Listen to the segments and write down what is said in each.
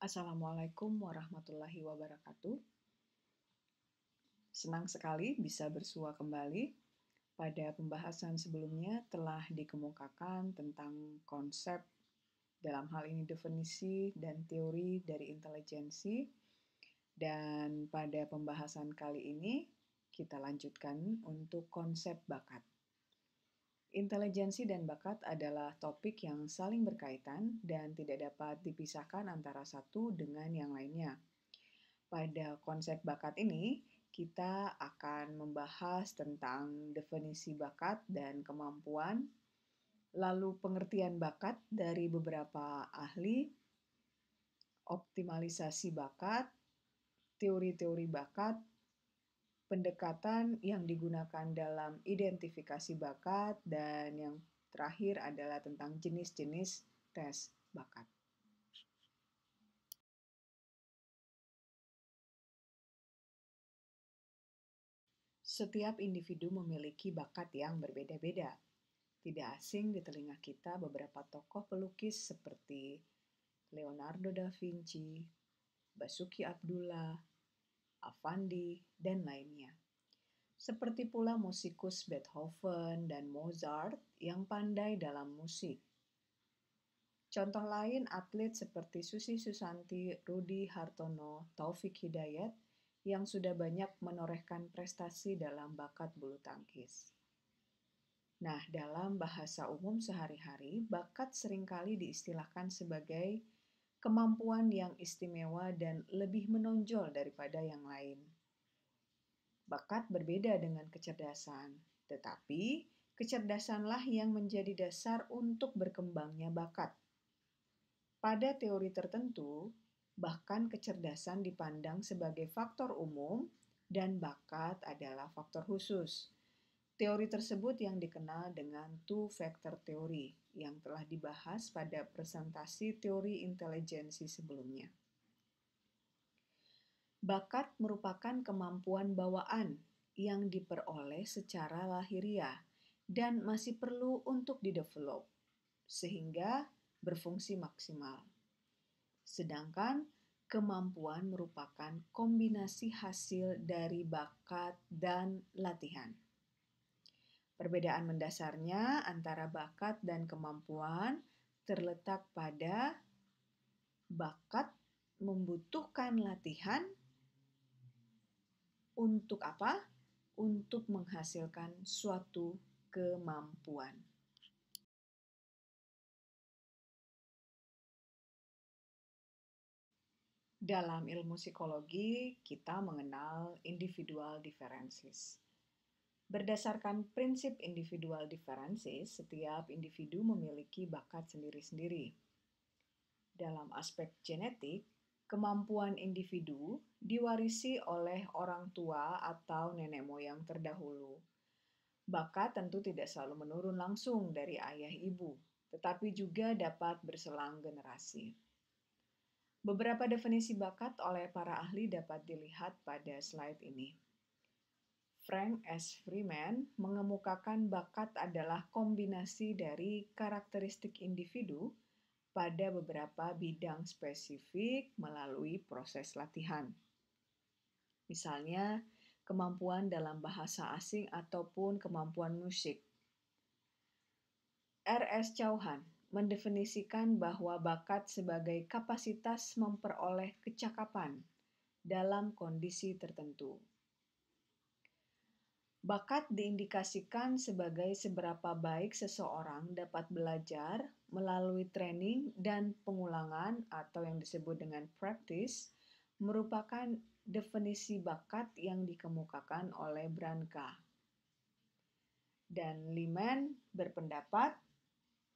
Assalamualaikum warahmatullahi wabarakatuh. Senang sekali bisa bersua kembali. Pada pembahasan sebelumnya telah dikemukakan tentang konsep, dalam hal ini definisi dan teori dari intelijensi. Dan pada pembahasan kali ini kita lanjutkan untuk konsep bakat. Intelijensi dan bakat adalah topik yang saling berkaitan dan tidak dapat dipisahkan antara satu dengan yang lainnya. Pada konsep bakat ini, kita akan membahas tentang definisi bakat dan kemampuan, lalu pengertian bakat dari beberapa ahli, optimalisasi bakat, teori-teori bakat, pendekatan yang digunakan dalam identifikasi bakat, dan yang terakhir adalah tentang jenis-jenis tes bakat. Setiap individu memiliki bakat yang berbeda-beda. Tidak asing di telinga kita beberapa tokoh pelukis seperti Leonardo da Vinci, Basuki Abdullah, Affandi, dan lainnya. Seperti pula musikus Beethoven dan Mozart yang pandai dalam musik. Contoh lain atlet seperti Susi Susanti, Rudi Hartono, Taufik Hidayat yang sudah banyak menorehkan prestasi dalam bakat bulu tangkis. Nah, dalam bahasa umum sehari-hari, bakat seringkali diistilahkan sebagai kemampuan yang istimewa dan lebih menonjol daripada yang lain. Bakat berbeda dengan kecerdasan, tetapi kecerdasanlah yang menjadi dasar untuk berkembangnya bakat. Pada teori tertentu, bahkan kecerdasan dipandang sebagai faktor umum dan bakat adalah faktor khusus. Teori tersebut yang dikenal dengan two-factor theory yang telah dibahas pada presentasi teori intelijensi sebelumnya. Bakat merupakan kemampuan bawaan yang diperoleh secara lahiriah dan masih perlu untuk didevelop sehingga berfungsi maksimal. Sedangkan kemampuan merupakan kombinasi hasil dari bakat dan latihan. Perbedaan mendasarnya antara bakat dan kemampuan terletak pada bakat membutuhkan latihan untuk apa? Untuk menghasilkan suatu kemampuan. Dalam ilmu psikologi, kita mengenal individual differences. Berdasarkan prinsip individual differences, setiap individu memiliki bakat sendiri-sendiri. Dalam aspek genetik, kemampuan individu diwarisi oleh orang tua atau nenek moyang terdahulu. Bakat tentu tidak selalu menurun langsung dari ayah ibu, tetapi juga dapat berselang generasi. Beberapa definisi bakat oleh para ahli dapat dilihat pada slide ini. Frank S. Freeman mengemukakan bakat adalah kombinasi dari karakteristik individu pada beberapa bidang spesifik melalui proses latihan. Misalnya, kemampuan dalam bahasa asing ataupun kemampuan musik. R.S. Chauhan mendefinisikan bahwa bakat sebagai kapasitas memperoleh kecakapan dalam kondisi tertentu. Bakat diindikasikan sebagai seberapa baik seseorang dapat belajar melalui training dan pengulangan atau yang disebut dengan practice, merupakan definisi bakat yang dikemukakan oleh Branca. Dan Lyman berpendapat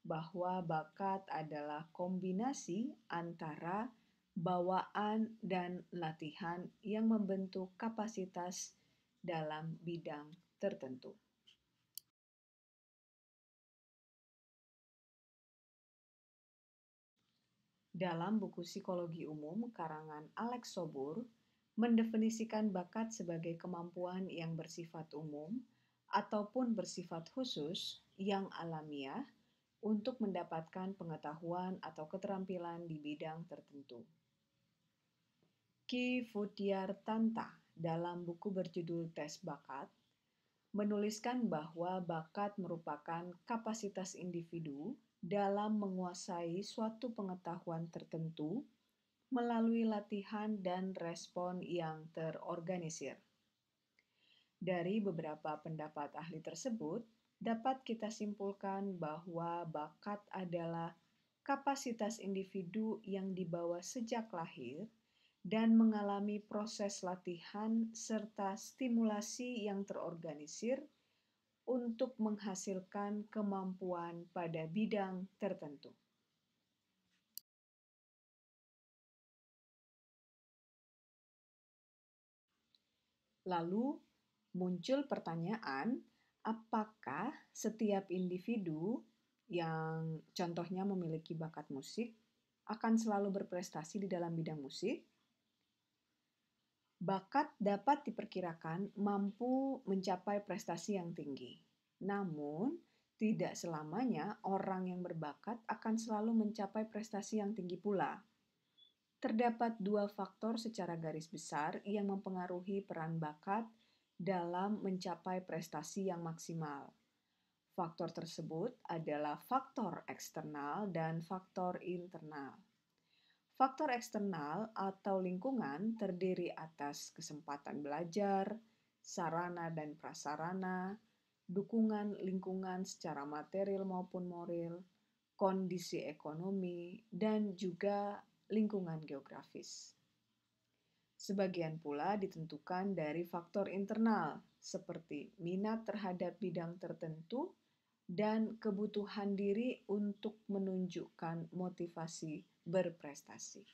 bahwa bakat adalah kombinasi antara bawaan dan latihan yang membentuk kapasitas dalam bidang tertentu. Dalam buku Psikologi Umum karangan Alex Sobur, mendefinisikan bakat sebagai kemampuan yang bersifat umum ataupun bersifat khusus yang alamiah untuk mendapatkan pengetahuan atau keterampilan di bidang tertentu. Ki Futyartanta dalam buku berjudul Tes Bakat menuliskan bahwa bakat merupakan kapasitas individu dalam menguasai suatu pengetahuan tertentu melalui latihan dan respon yang terorganisir. Dari beberapa pendapat ahli tersebut, dapat kita simpulkan bahwa bakat adalah kapasitas individu yang dibawa sejak lahir dan mengalami proses latihan serta stimulasi yang terorganisir untuk menghasilkan kemampuan pada bidang tertentu. Lalu muncul pertanyaan, apakah setiap individu yang contohnya memiliki bakat musik akan selalu berprestasi di dalam bidang musik? Bakat dapat diperkirakan mampu mencapai prestasi yang tinggi. Namun, tidak selamanya orang yang berbakat akan selalu mencapai prestasi yang tinggi pula. Terdapat dua faktor secara garis besar yang mempengaruhi peran bakat dalam mencapai prestasi yang maksimal. Faktor tersebut adalah faktor eksternal dan faktor internal. Faktor eksternal atau lingkungan terdiri atas kesempatan belajar, sarana dan prasarana, dukungan lingkungan secara material maupun moral, kondisi ekonomi, dan juga lingkungan geografis. Sebagian pula ditentukan dari faktor internal, seperti minat terhadap bidang tertentu dan kebutuhan diri untuk menunjukkan motivasi berprestasi.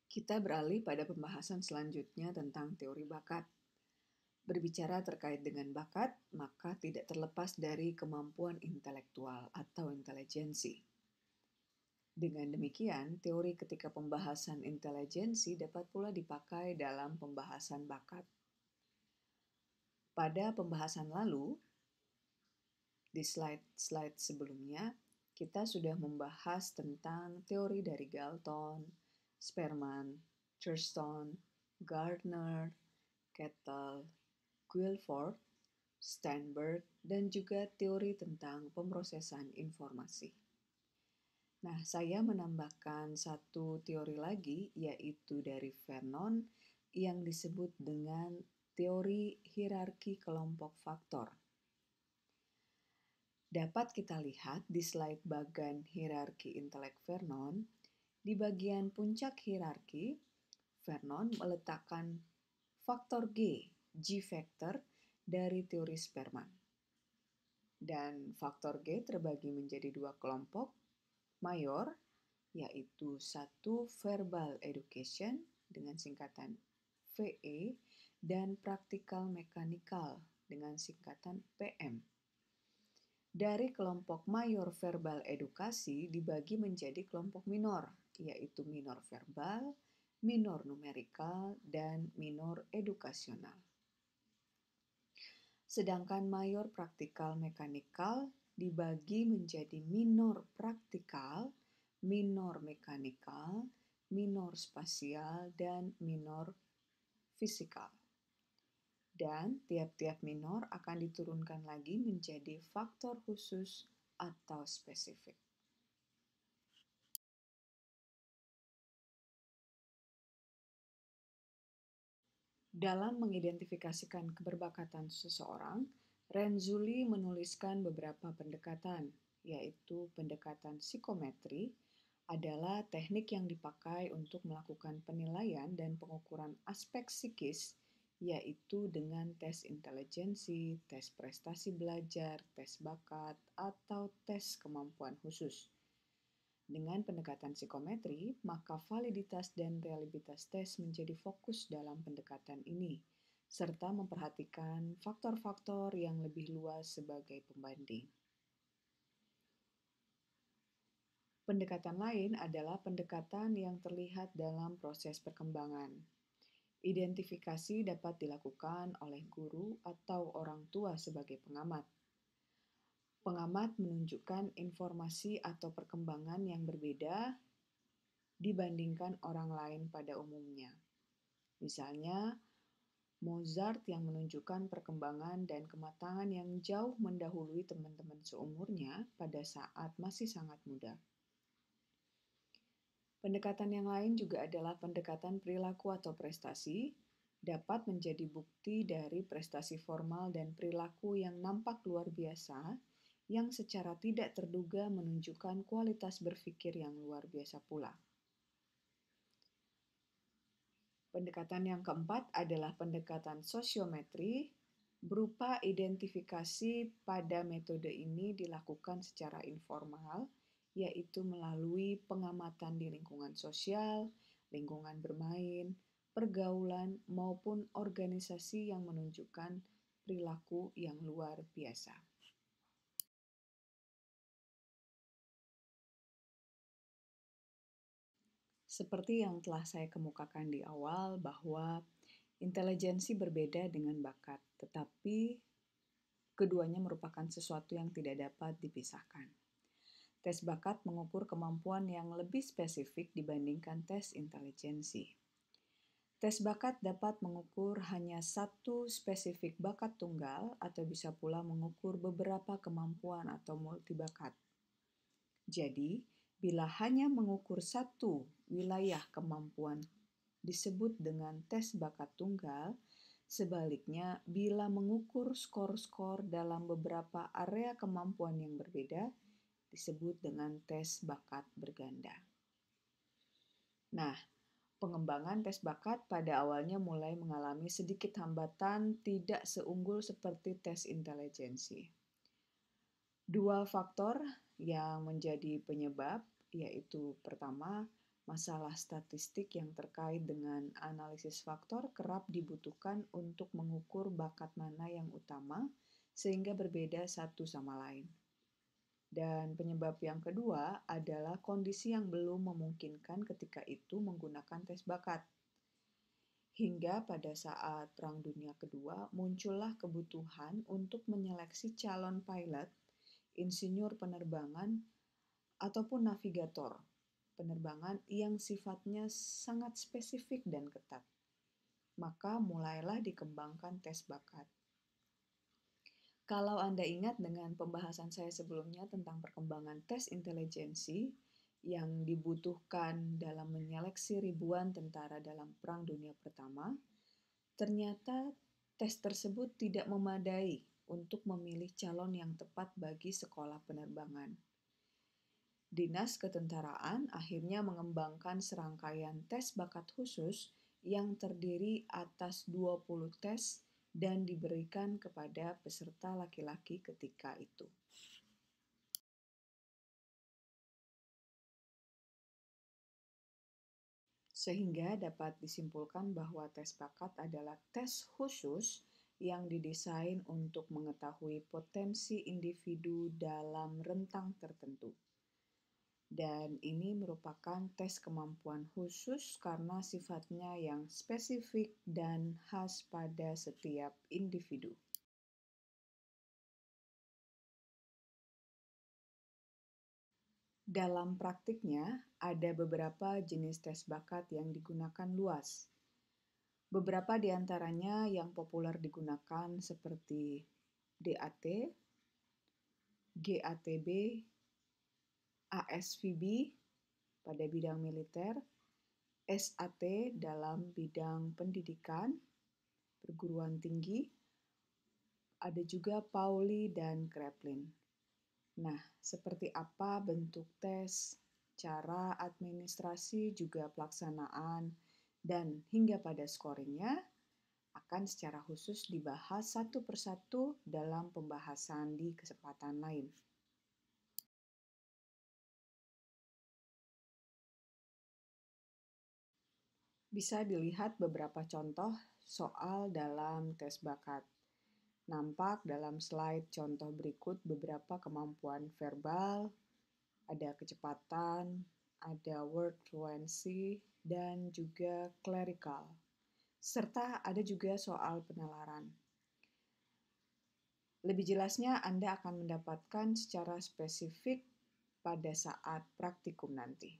Kita beralih pada pembahasan selanjutnya tentang teori bakat. Berbicara terkait dengan bakat, maka tidak terlepas dari kemampuan intelektual atau intelijensi. Dengan demikian, teori ketika pembahasan intelijensi dapat pula dipakai dalam pembahasan bakat. Pada pembahasan lalu, di slide-slide sebelumnya, kita sudah membahas tentang teori dari Galton, Spearman, Thurston, Gardner, Kettle, Guilford, Steinberg, dan juga teori tentang pemrosesan informasi. Nah, saya menambahkan satu teori lagi, yaitu dari Vernon, yang disebut dengan teori hierarki kelompok faktor. Dapat kita lihat di slide bagan hierarki intelek Vernon, di bagian puncak hierarki, Vernon meletakkan faktor G-factor dari teori Spearman. Dan faktor G terbagi menjadi dua kelompok mayor, yaitu satu verbal education dengan singkatan VE dan practical mechanical dengan singkatan PM. Dari kelompok mayor verbal edukasi dibagi menjadi kelompok minor, yaitu minor verbal, minor numerikal, dan minor edukasional. Sedangkan mayor praktikal mekanikal dibagi menjadi minor praktikal, minor mekanikal, minor spasial, dan minor fisikal. Dan tiap-tiap minor akan diturunkan lagi menjadi faktor khusus atau spesifik. Dalam mengidentifikasikan keberbakatan seseorang, Renzulli menuliskan beberapa pendekatan, yaitu pendekatan psikometri adalah teknik yang dipakai untuk melakukan penilaian dan pengukuran aspek psikis, yaitu dengan tes intelijensi, tes prestasi belajar, tes bakat, atau tes kemampuan khusus. Dengan pendekatan psikometri, maka validitas dan reliabilitas tes menjadi fokus dalam pendekatan ini, serta memperhatikan faktor-faktor yang lebih luas sebagai pembanding. Pendekatan lain adalah pendekatan yang terlihat dalam proses perkembangan. Identifikasi dapat dilakukan oleh guru atau orang tua sebagai pengamat. Pengamat menunjukkan informasi atau perkembangan yang berbeda dibandingkan orang lain pada umumnya. Misalnya, Mozart yang menunjukkan perkembangan dan kematangan yang jauh mendahului teman-teman seumurnya pada saat masih sangat muda. Pendekatan yang lain juga adalah pendekatan perilaku atau prestasi, dapat menjadi bukti dari prestasi formal dan perilaku yang nampak luar biasa, yang secara tidak terduga menunjukkan kualitas berpikir yang luar biasa pula. Pendekatan yang keempat adalah pendekatan sosiometri, berupa identifikasi. Pada metode ini dilakukan secara informal, yaitu melalui pengamatan di lingkungan sosial, lingkungan bermain, pergaulan, maupun organisasi yang menunjukkan perilaku yang luar biasa. Seperti yang telah saya kemukakan di awal bahwa intelijensi berbeda dengan bakat, tetapi keduanya merupakan sesuatu yang tidak dapat dipisahkan. Tes bakat mengukur kemampuan yang lebih spesifik dibandingkan tes intelijensi. Tes bakat dapat mengukur hanya satu spesifik bakat tunggal atau bisa pula mengukur beberapa kemampuan atau multibakat. Jadi, bila hanya mengukur satu wilayah kemampuan disebut dengan tes bakat tunggal, sebaliknya bila mengukur skor-skor dalam beberapa area kemampuan yang berbeda, disebut dengan tes bakat berganda. Nah, pengembangan tes bakat pada awalnya mulai mengalami sedikit hambatan, tidak seunggul seperti tes intelijensi. Dua faktor yang menjadi penyebab, yaitu pertama, masalah statistik yang terkait dengan analisis faktor kerap dibutuhkan untuk mengukur bakat mana yang utama, sehingga berbeda satu sama lain. Dan penyebab yang kedua adalah kondisi yang belum memungkinkan ketika itu menggunakan tes bakat. Hingga pada saat Perang Dunia Kedua, muncullah kebutuhan untuk menyeleksi calon pilot, insinyur penerbangan, ataupun navigator penerbangan yang sifatnya sangat spesifik dan ketat. Maka mulailah dikembangkan tes bakat. Kalau Anda ingat dengan pembahasan saya sebelumnya tentang perkembangan tes intelijensi yang dibutuhkan dalam menyeleksi ribuan tentara dalam Perang Dunia Pertama, ternyata tes tersebut tidak memadai untuk memilih calon yang tepat bagi sekolah penerbangan. Dinas Ketentaraan akhirnya mengembangkan serangkaian tes bakat khusus yang terdiri atas 20 tes dan diberikan kepada peserta laki-laki ketika itu. Sehingga dapat disimpulkan bahwa tes bakat adalah tes khusus yang didesain untuk mengetahui potensi individu dalam rentang tertentu. Dan ini merupakan tes kemampuan khusus karena sifatnya yang spesifik dan khas pada setiap individu. Dalam praktiknya, ada beberapa jenis tes bakat yang digunakan luas. Beberapa di antaranya yang populer digunakan seperti DAT, GATB, ASVB pada bidang militer, SAT dalam bidang pendidikan, perguruan tinggi, ada juga Pauli dan Kraepelin. Nah, seperti apa bentuk tes, cara administrasi, juga pelaksanaan, dan hingga pada scoringnya akan secara khusus dibahas satu persatu dalam pembahasan di kesempatan lain. Bisa dilihat beberapa contoh soal dalam tes bakat. Nampak dalam slide contoh berikut beberapa kemampuan verbal, ada kecepatan, ada word fluency, dan juga clerical. Serta ada juga soal penalaran. Lebih jelasnya Anda akan mendapatkan secara spesifik pada saat praktikum nanti.